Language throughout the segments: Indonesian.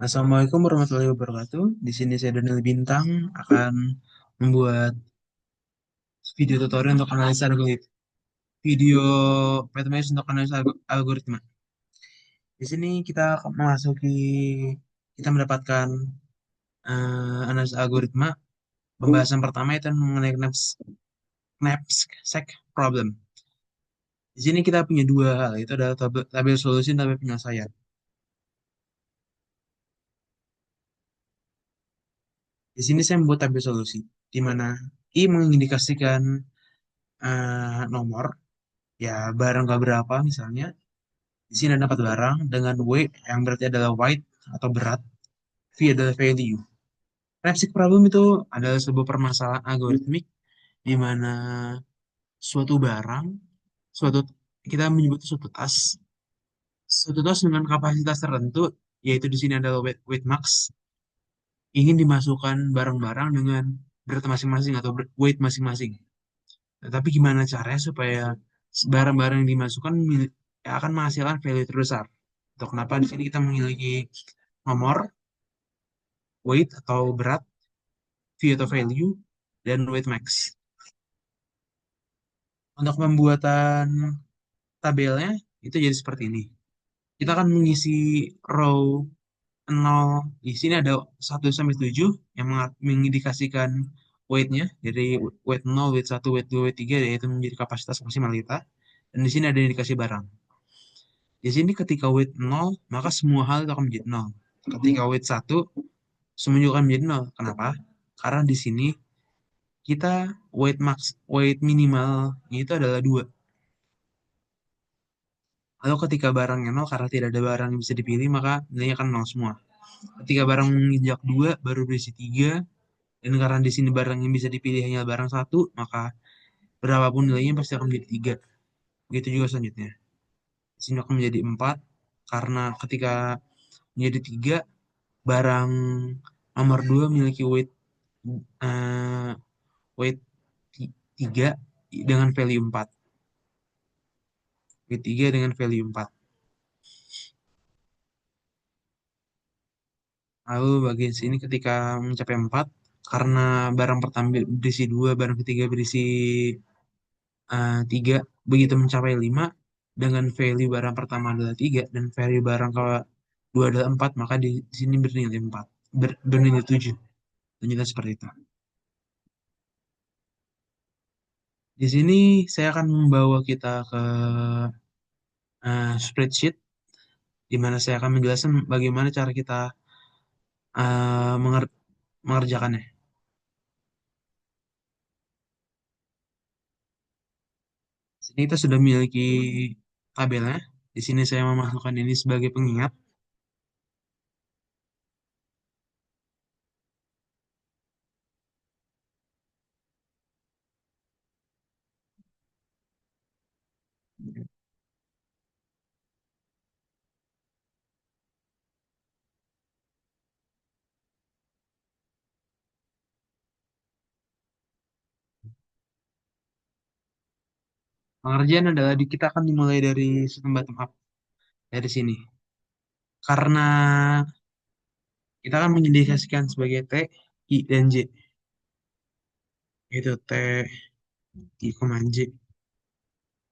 Assalamualaikum warahmatullahi wabarakatuh. Di sini saya Daniel Bintang akan membuat video tutorial untuk analisa algoritma. Video mathematics untuk analisa algoritma. Di sini kita akan kita mendapatkan analisa algoritma. Pembahasan pertama itu mengenai knapsack problem. Di sini kita punya dua hal, itu adalah tabel solusi dan tabel penyelesaian. Di sini saya membuat tabel solusi, di mana I mengindikasikan nomor, ya barang berapa misalnya. Di sini ada dapat barang dengan W yang berarti adalah weight atau berat, V adalah value. Knapsack problem itu adalah sebuah permasalahan algoritmik di mana suatu barang, suatu kita menyebut suatu tas dengan kapasitas tertentu, yaitu di sini adalah weight max, ingin dimasukkan barang-barang dengan berat masing-masing atau weight masing-masing. Tetapi gimana caranya supaya barang-barang yang dimasukkan akan menghasilkan value terbesar? Untuk kenapa di sini kita memiliki nomor, weight atau berat, V atau value, dan weight max. Untuk pembuatan tabelnya itu jadi seperti ini. Kita akan mengisi row 0, di sini ada 1 sampai 7 yang mengindikasikan weight-nya, jadi weight 0, weight 1, weight 2, weight 3, yaitu menjadi kapasitas maksimal kita. Dan di sini ada indikasi barang. Di sini ketika weight 0, maka semua hal itu akan menjadi 0. Ketika weight 1, semuanya akan menjadi 0. Kenapa? Karena di sini kita weight minimal itu adalah 2. Lalu ketika barangnya 0, karena tidak ada barang yang bisa dipilih, maka nilainya akan 0 semua. Ketika barang menginjak 2, baru berisi 3. Dan karena di sini barang yang bisa dipilih hanya barang 1, maka berapapun nilainya pasti akan menjadi 3. Begitu juga selanjutnya. Di sini akan menjadi 4, karena ketika menjadi 3, barang nomor 2 memiliki eh, weight 3 dengan value 4. Weight 3 dengan value 4. Lalu bagian sini ketika mencapai 4, karena barang pertama berisi 2, barang ketiga berisi 3, begitu mencapai 5, dengan value barang pertama adalah 3, dan value barang kedua adalah 4, maka di sini bernilai 4, bernilai 7. Ternyata seperti itu. Di sini saya akan membawa kita ke spreadsheet, di mana saya akan menjelaskan bagaimana cara kita mengerjakannya. Sini kita sudah memiliki tabelnya. Di sini saya memasukkan ini sebagai pengingat. Pengerjaan adalah kita akan dimulai dari sistem bottom up dari sini. Karena kita akan mengindikasikan sebagai T, I, dan J. Itu T, I, J.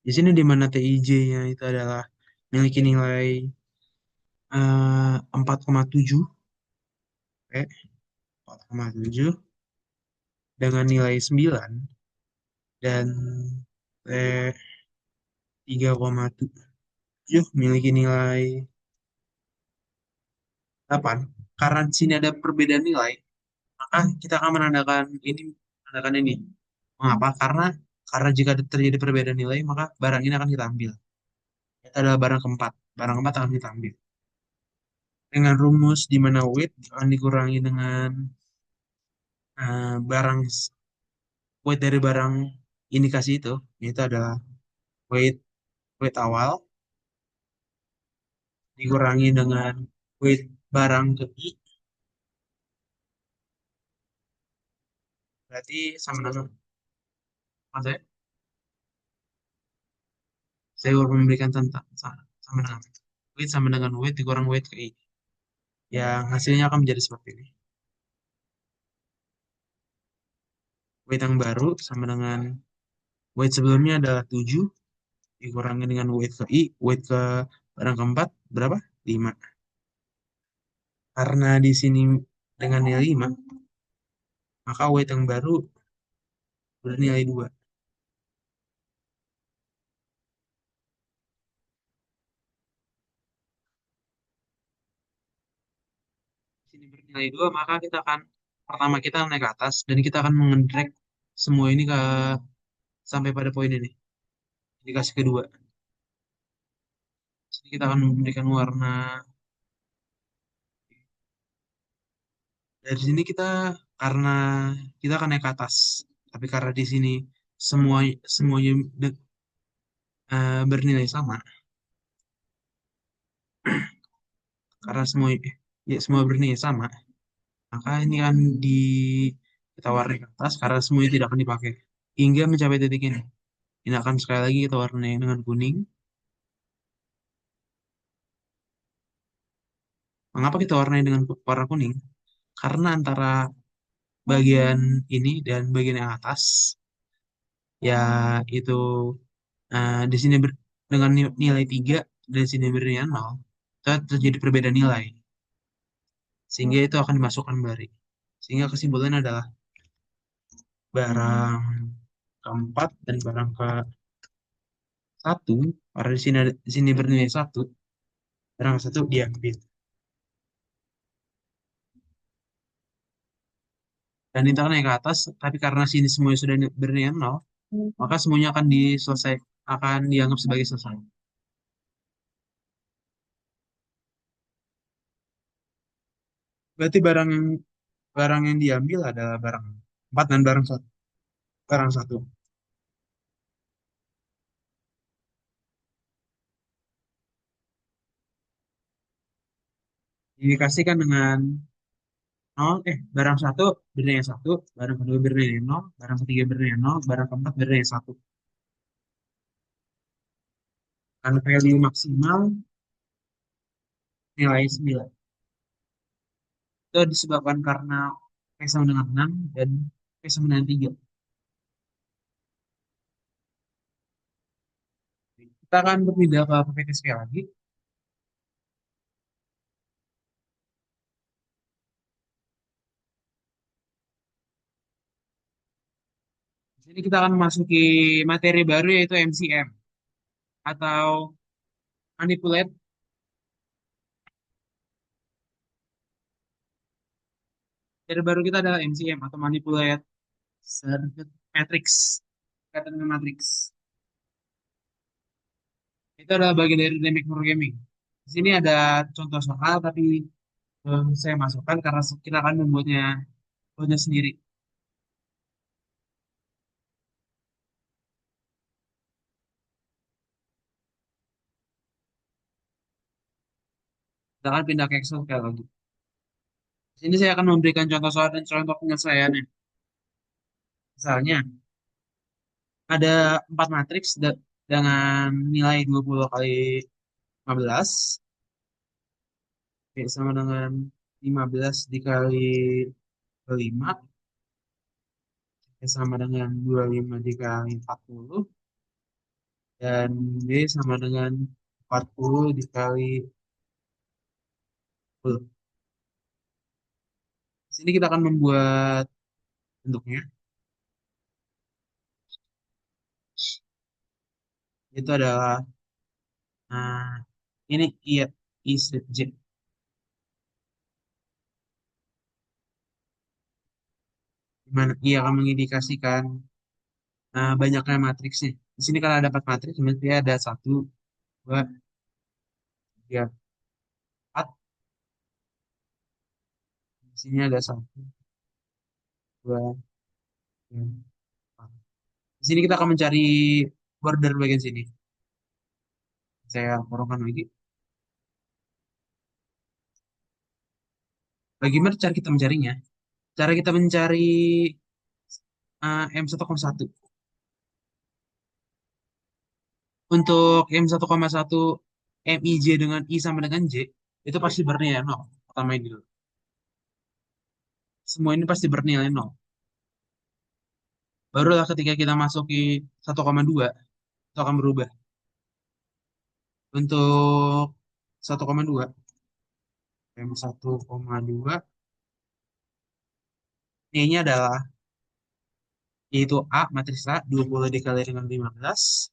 Di sini di mana T, I, J-nya itu adalah memiliki nilai 4,7, T 4,7 dengan nilai 9, dan T 3,7 memiliki nilai 8. Karena di sini ada perbedaan nilai, maka kita akan menandakan ini. Mengapa? Karena jika terjadi perbedaan nilai, maka barang ini akan kita ambil. Itu adalah barang keempat. Barang keempat akan kita ambil. Dengan rumus di mana weight akan dikurangi dengan eh, barang weight dari barang indikasi itu, yaitu adalah weight weight awal dikurangi dengan weight barang ke I, berarti sama dengan, maksudnya saya baru memberikan tentang sama dengan weight dikurangi weight ke I. yang hasilnya akan menjadi seperti ini. Weight yang baru sama dengan weight sebelumnya adalah 7 dikurangi dengan weight ke I, weight ke barang keempat berapa? 5. Karena di sini dengan nilai 5, maka weight yang baru bernilai 2. Di sini bernilai 2, maka kita akan pertama kita naik ke atas dan kita akan mengedrag semua ini ke sampai pada poin ini. Dikasih kedua. Di sini kita akan memberikan warna. Dari sini kita karena kita akan naik ke atas, tapi karena di sini semua semuanya bernilai sama, karena semua ya semua bernilai sama, maka ini kan di kita warnai ke atas karena semuanya tidak akan dipakai hingga mencapai titik ini. Ini akan sekali lagi kita warnai dengan kuning. Mengapa kita warnai dengan warna kuning? Karena antara bagian ini dan bagian yang atas, ya itu di sini dengan nilai 3 dan di sini bernilai 0, itu terjadi perbedaan nilai. Sehingga itu akan dimasukkan kembali. Sehingga kesimpulannya adalah barang keempat dan barang ke satu, karena di sini bernilai satu, barang ke satu diambil. Dan ini akan naik ke atas, tapi karena sini semuanya sudah bernilai 0, maka semuanya akan akan dianggap sebagai selesai. Berarti barang yang diambil adalah barang 4 dan barang satu. Barang satu. Dikasihkan dengan nol, barang satu bernilai satu, barang kedua bernilai nol, barang ketiga bernilai nol, barang keempat bernilai satu. Karena value maksimal nilai 9. Itu disebabkan karena P sama dengan 6 dan P sama dengan 3. Kita akan berpindah ke PPTSP lagi. Di sini kita akan memasuki materi baru yaitu MCM atau manipulate. Materi baru kita adalah MCM atau manipulate circuit matrix. Kaitan dengan matrix. Itu adalah bagian dari dynamic programming. Di sini ada contoh soal, tapi saya masukkan karena kita akan membuatnya sendiri. Kita akan pindah ke Excel sekali lagi. Di sini saya akan memberikan contoh soal dan contoh penyelesaiannya. Misalnya, ada 4 matriks dengan nilai 20 kali 15, sama dengan 15 dikali 5, sama dengan 25 dikali 40, dan B sama dengan 40 dikali 10. Di sini kita akan membuat bentuknya. Itu adalah, nah, ini iya, I strip J. Di mana I akan mengindikasikan banyaknya matriksnya. Di sini kalau ada 4 matriks, berarti ada 1, 2, 3, 4. Di sini ada 1, 2, 3, 4. Di sini kita akan mencari border bagian sini. Saya porongkan lagi. Bagaimana cara kita mencarinya? Cara kita mencari M1,1. Untuk M1,1 MIJ dengan I sama dengan J, itu pasti bernilai 0. pertama ini dulu. Semua ini pasti bernilai nol. Barulah ketika kita masuki 1,2 itu akan berubah. Untuk 1,2, M1,2, ini adalah, yaitu A, matriks A, 20 dikali dengan 15,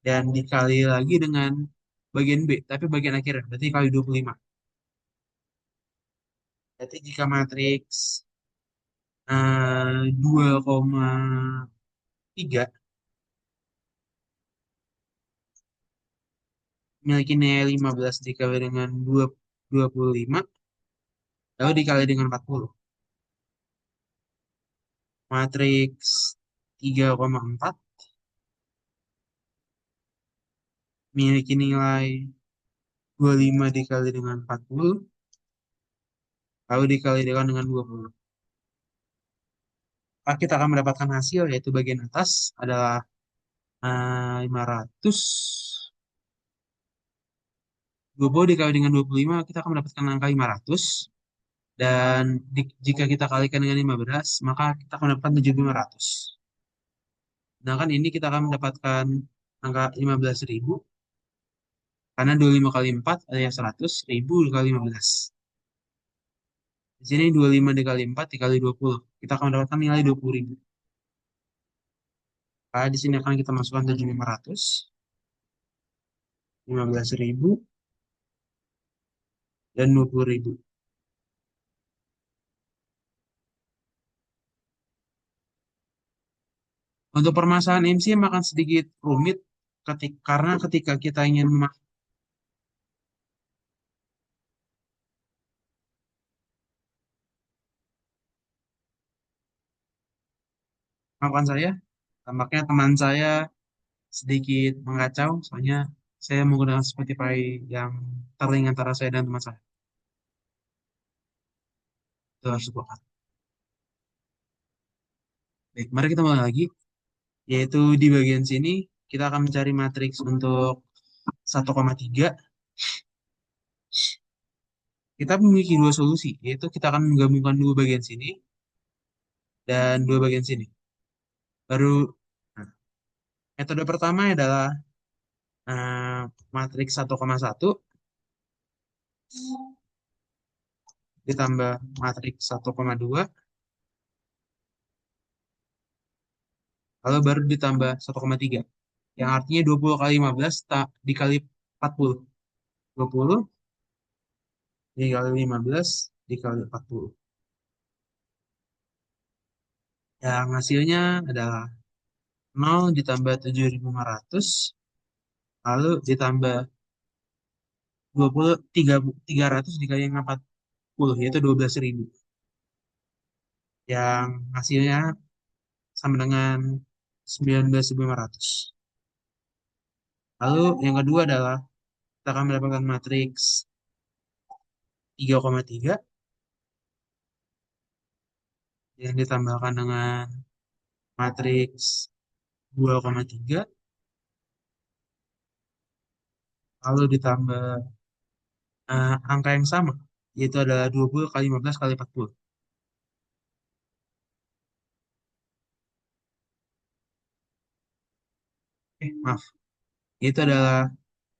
dan dikali lagi dengan bagian B, tapi bagian akhirnya, berarti kali 25. Berarti jika matriks 2,3 memiliki nilai 15 dikali dengan 25, lalu dikali dengan 40. Matriks 3,4 memiliki nilai 25 dikali dengan 40, lalu dikali dengan 20. Maka kita akan mendapatkan hasil, yaitu bagian atas adalah 500. 20 dikali dengan 25, kita akan mendapatkan angka 500. Dan jika kita kalikan dengan 15, maka kita akan mendapatkan 7.500. Sedangkan ini kita akan mendapatkan angka 15.000, karena 25 kali 4 adalah 100, 1000 dikali 15. Di sini 25 dikali 4 dikali 20. Kita akan mendapatkan nilai 20.000. Maka di sini akan kita masukkan 7.500, 15.000, dan 20.000. Untuk permasalahan MCM akan sedikit rumit karena ketika kita ingin memaafkan saya, tampaknya teman saya sedikit mengacau, soalnya saya menggunakan Spotify yang terlink antara saya dan teman saya. Itu harus sepakat. Baik, mari kita mulai lagi, yaitu di bagian sini kita akan mencari matriks untuk 1,3. Kita memiliki dua solusi, yaitu kita akan menggabungkan dua bagian sini dan dua bagian sini. Baru, nah, metode pertama adalah eh, matriks 1,1 ditambah matriks 1,2, lalu baru ditambah 1,3. Yang artinya 20 kali 15 dikali 40. 20 dikali 15 dikali 40. Yang hasilnya adalah 0 ditambah 7.500, lalu ditambah 20, 300 dikali dengan 40, yaitu 12.000. Yang hasilnya sama dengan 19.500. Lalu yang kedua adalah kita akan mendapatkan matriks 3,3 yang ditambahkan dengan matriks 2,3, lalu ditambah angka yang sama, yaitu adalah 20 kali 15 kali 40. Maaf. Itu adalah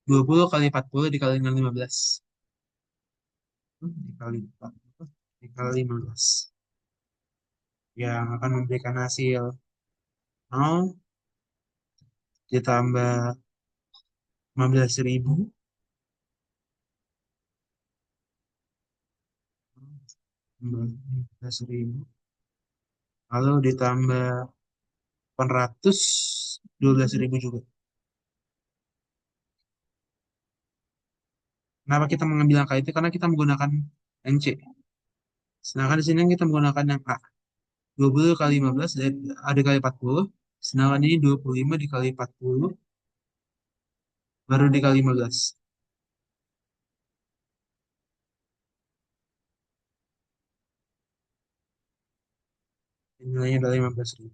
20 kali 40 dikali dengan 15. Dikali 40 dikali 15. Yang akan memberikan hasil 0 ditambah 15.000, 15.000, lalu ditambah 800, 12.000 juga. Kenapa kita mengambil angka itu? Karena kita menggunakan NC. Sedangkan di sini kita menggunakan yang A. 20 kali 15 dikali 40. Sedangkan ini 25 dikali 40 baru dikali 15. Nilainya adalah 15.000.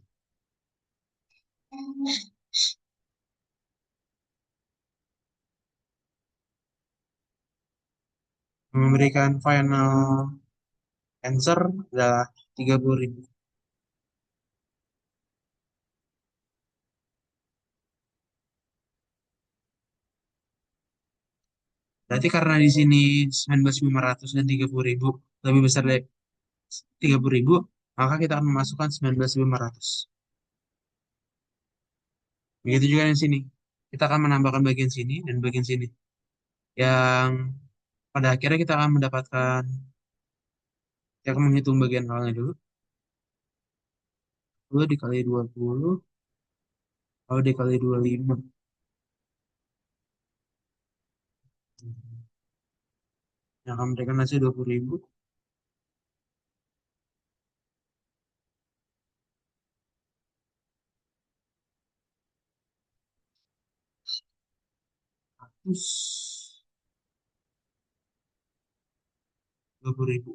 Memberikan final answer adalah 30.000. Berarti karena di sini 19.500 dan 30.000 lebih besar dari 30.000, maka kita akan memasukkan 19.500. Begitu juga yang sini. Kita akan menambahkan bagian sini dan bagian sini. Yang pada akhirnya kita akan mendapatkan, kita akan menghitung bagian awalnya dulu. 10 dikali 20, lalu dikali 25. Yang akan memberikan hasil 20.000. Terus 20.000.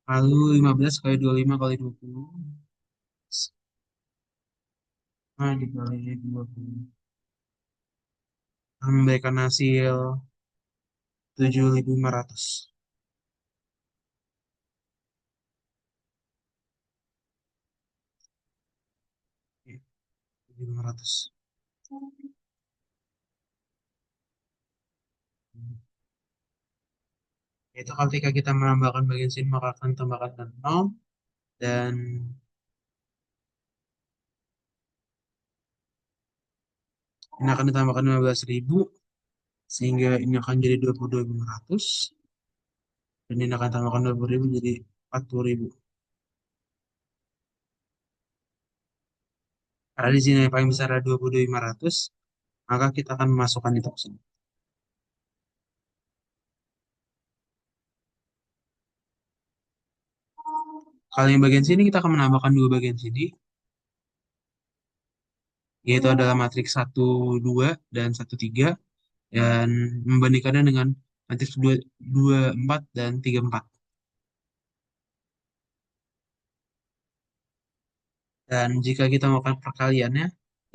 Lalu 15 kali 25 kali 20. Nah, dikali 20. Akan memberikan hasil 7.500. Ya, 7.500. Itu ketika kita menambahkan bagian sini maka akan tambahkan dan 0 dan ini akan ditambahkan 15.000 sehingga ini akan jadi 22.500 dan ini akan tambahkan 20.000 jadi 40.000. Karena di sini yang paling besar ada 22.500, maka kita akan memasukkan itu ke sini. Kalau yang bagian sini kita akan menambahkan dua bagian sini, yaitu adalah matriks 1 2 dan 1 3 dan membandingkannya dengan matriks 2 2 4 dan 3 4. Dan jika kita melakukan perkaliannya,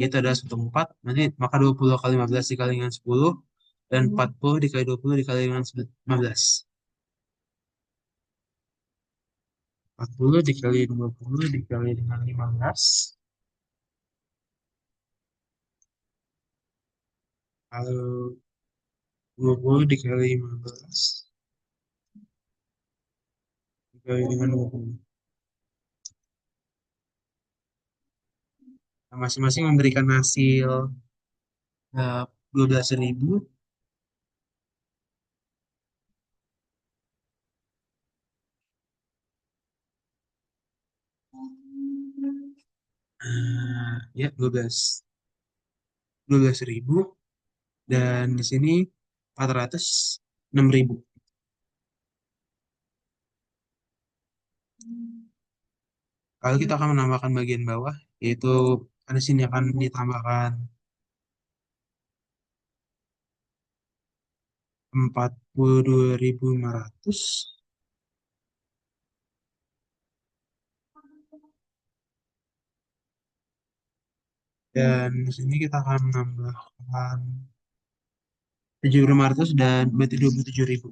yaitu adalah 1/4, nanti maka 20 kali 15 dikali dengan 10, dan 40 dikali 20 dikali dengan 15. 40 dikali 20 dikali dengan 15, lalu 20 dikali 15 dikali dengan 20. Nah, masing-masing memberikan hasil 12.000. Ya, 12.000 dan di sini 406.000. Kalau kita akan menambahkan bagian bawah, yaitu di sini akan ditambahkan 42.500 dan di sini kita akan menambahkan 7.500 dan berarti 27.000.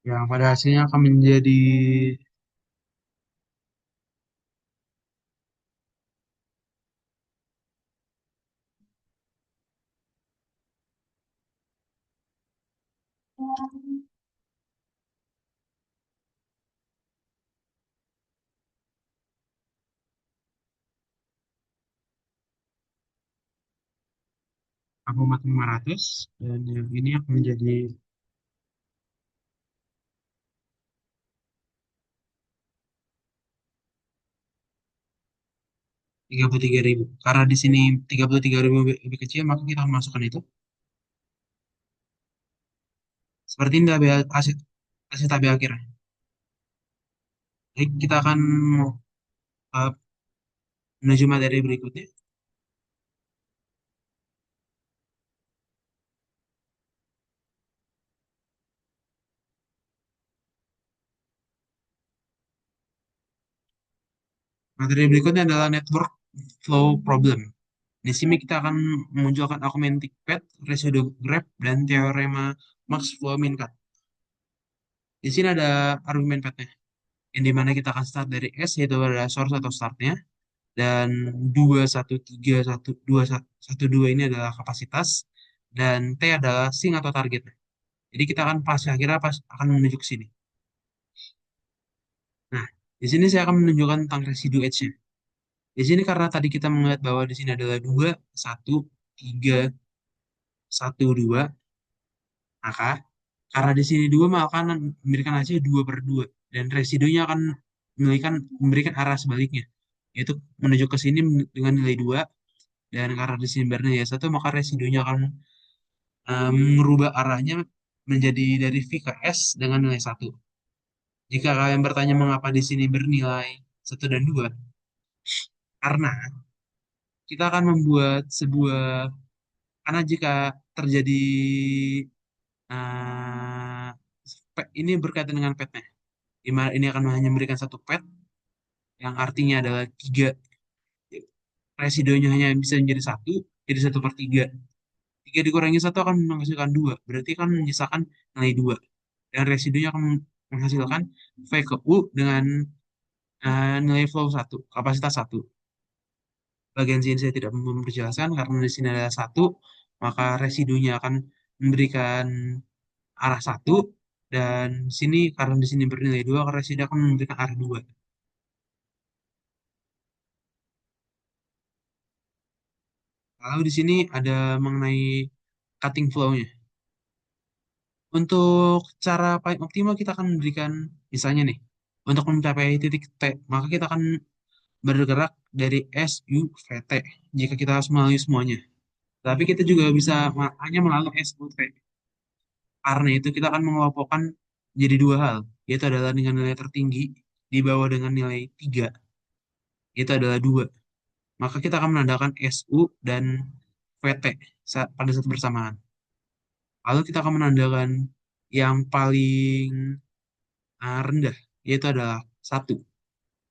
Yang pada hasilnya akan menjadi 4.500 dan yang ini akan menjadi 33.000. Karena di sini 33.000 lebih kecil, maka kita akan masukkan itu. Seperti ini hasil, hasil tabel akhir. Jadi kita akan uh, menuju materi berikutnya. Materi berikutnya adalah network flow problem. Di sini kita akan memunculkan augmented path, residual graph, dan teorema max flow min cut. Di sini ada argumen path-nya, yang dimana kita akan start dari S, yaitu adalah source atau startnya, dan 2 1 3 1 2 1 2 ini adalah kapasitas, dan T adalah sink atau target. Jadi kita akan pas akhirnya pas akan menuju ke sini. Nah, di sini saya akan menunjukkan tentang residu edge-nya. Di sini karena tadi kita melihat bahwa di sini adalah 2 1 3 1 2, maka karena di sini 2 maka akan memberikan hasil 2/2 dan residunya akan memberikan arah sebaliknya, yaitu menuju ke sini dengan nilai 2, dan karena di sini bernilai 1 maka residunya akan merubah arahnya menjadi dari V ke S dengan nilai 1. Jika kalian bertanya mengapa di sini bernilai 1 dan 2, karena kita akan membuat sebuah, karena jika terjadi eh, ini berkaitan dengan petnya, di mana ini akan hanya memberikan satu pet yang artinya adalah 3, residunya hanya bisa menjadi 1, jadi 1/3. 3 dikurangi 1 akan menghasilkan 2, berarti kan menyisakan nilai 2, dan residunya akan menghasilkan V ke U dengan nilai flow 1, kapasitas 1. Bagian sini saya tidak memperjelaskan karena di sini ada 1, maka residunya akan memberikan arah 1, dan sini karena di sini bernilai 2, residu akan memberikan arah 2. Lalu di sini ada mengenai cutting flow-nya. Untuk cara paling optimal kita akan memberikan, misalnya nih, untuk mencapai titik T, maka kita akan bergerak dari S, U, V, T, jika kita harus melalui semuanya. Tapi kita juga bisa hanya melalui S, U, T. Karena itu kita akan mengelompokkan jadi 2 hal, yaitu adalah dengan nilai tertinggi di bawah dengan nilai 3, itu adalah 2. Maka kita akan menandakan SU dan VT pada saat bersamaan. Lalu kita akan menandakan yang paling rendah, yaitu adalah 1.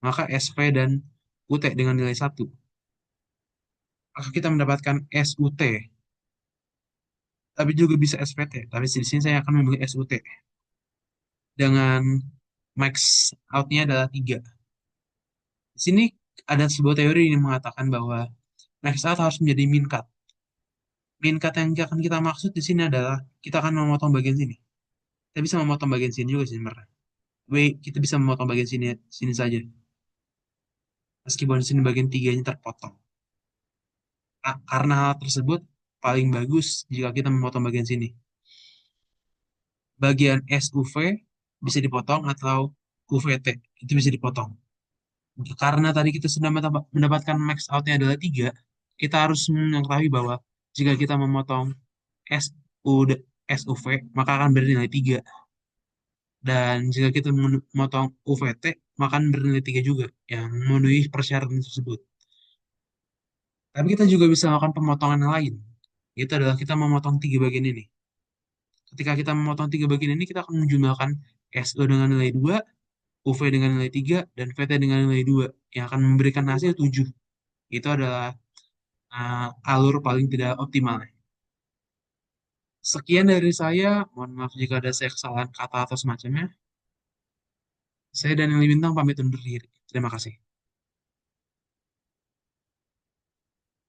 Maka SV dan UT dengan nilai 1. Maka kita mendapatkan SUT, tapi juga bisa SVT. Tapi di sini saya akan memilih SUT. Dengan max outnya adalah 3. Di sini ada sebuah teori yang mengatakan bahwa max out harus menjadi min cut. Min cut yang akan kita maksud di sini adalah kita akan memotong bagian sini. Kita bisa memotong bagian sini juga sih sebenarnya. Kita bisa memotong bagian sini sini saja. Meskipun di sini bagian tiganya terpotong. Nah, karena hal tersebut paling bagus jika kita memotong bagian sini. Bagian SUV bisa dipotong atau UVT itu bisa dipotong. Karena tadi kita sudah mendapatkan max outnya adalah 3, kita harus mengetahui bahwa jika kita memotong SU SUV maka akan bernilai 3. Dan jika kita memotong UVT maka akan bernilai 3 juga yang memenuhi persyaratan tersebut. Tapi kita juga bisa melakukan pemotongan yang lain. Itu adalah kita memotong 3 bagian ini. Ketika kita memotong 3 bagian ini, kita akan menjumlahkan SO dengan nilai 2, UV dengan nilai 3, dan VT dengan nilai 2, yang akan memberikan hasil 7. Itu adalah alur paling tidak optimal. Sekian dari saya, mohon maaf jika ada saya kesalahan kata atau semacamnya. Saya Daniel Bintang pamit undur diri. Terima kasih.